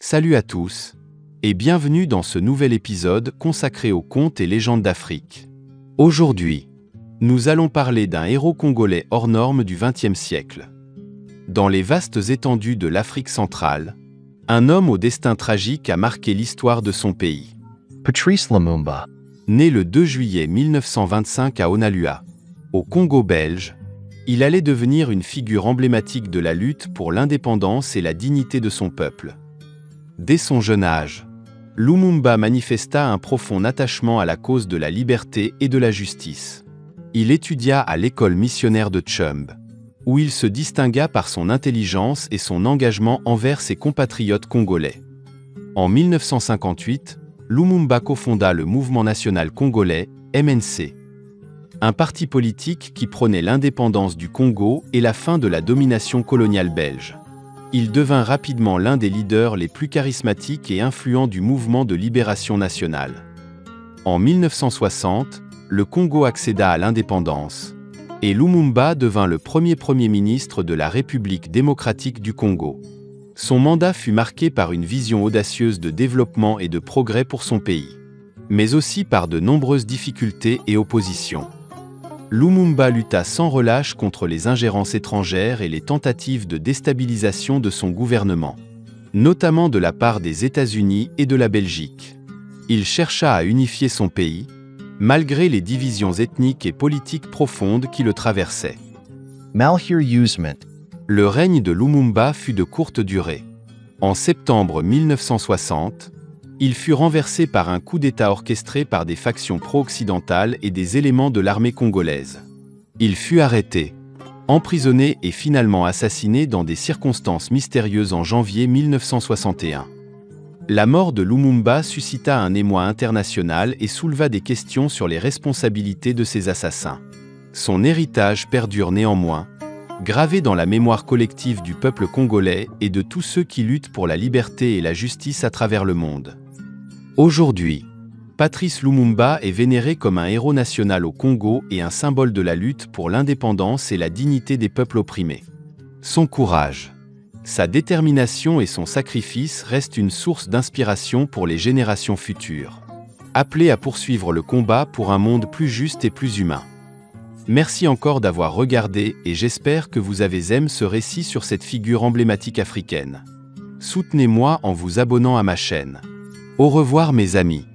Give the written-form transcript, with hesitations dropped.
Salut à tous, et bienvenue dans ce nouvel épisode consacré aux contes et légendes d'Afrique. Aujourd'hui, nous allons parler d'un héros congolais hors norme du XXe siècle. Dans les vastes étendues de l'Afrique centrale, un homme au destin tragique a marqué l'histoire de son pays. Patrice Lumumba. Né le 2 juillet 1925 à Onalua, au Congo belge, il allait devenir une figure emblématique de la lutte pour l'indépendance et la dignité de son peuple. Dès son jeune âge, Lumumba manifesta un profond attachement à la cause de la liberté et de la justice. Il étudia à l'école missionnaire de Tchumb, où il se distingua par son intelligence et son engagement envers ses compatriotes congolais. En 1958, Lumumba cofonda le Mouvement national congolais, MNC, un parti politique qui prônait l'indépendance du Congo et la fin de la domination coloniale belge. Il devint rapidement l'un des leaders les plus charismatiques et influents du mouvement de libération nationale. En 1960, le Congo accéda à l'indépendance, et Lumumba devint le premier ministre de la République démocratique du Congo. Son mandat fut marqué par une vision audacieuse de développement et de progrès pour son pays, mais aussi par de nombreuses difficultés et oppositions. Lumumba lutta sans relâche contre les ingérences étrangères et les tentatives de déstabilisation de son gouvernement, notamment de la part des États-Unis et de la Belgique. Il chercha à unifier son pays, malgré les divisions ethniques et politiques profondes qui le traversaient. Malheureusement, Le règne de Lumumba fut de courte durée. En septembre 1960, il fut renversé par un coup d'État orchestré par des factions pro-occidentales et des éléments de l'armée congolaise. Il fut arrêté, emprisonné et finalement assassiné dans des circonstances mystérieuses en janvier 1961. La mort de Lumumba suscita un émoi international et souleva des questions sur les responsabilités de ses assassins. Son héritage perdure néanmoins, gravé dans la mémoire collective du peuple congolais et de tous ceux qui luttent pour la liberté et la justice à travers le monde. Aujourd'hui, Patrice Lumumba est vénéré comme un héros national au Congo et un symbole de la lutte pour l'indépendance et la dignité des peuples opprimés. Son courage, sa détermination et son sacrifice restent une source d'inspiration pour les générations futures, appelées à poursuivre le combat pour un monde plus juste et plus humain. Merci encore d'avoir regardé et j'espère que vous avez aimé ce récit sur cette figure emblématique africaine. Soutenez-moi en vous abonnant à ma chaîne. Au revoir mes amis.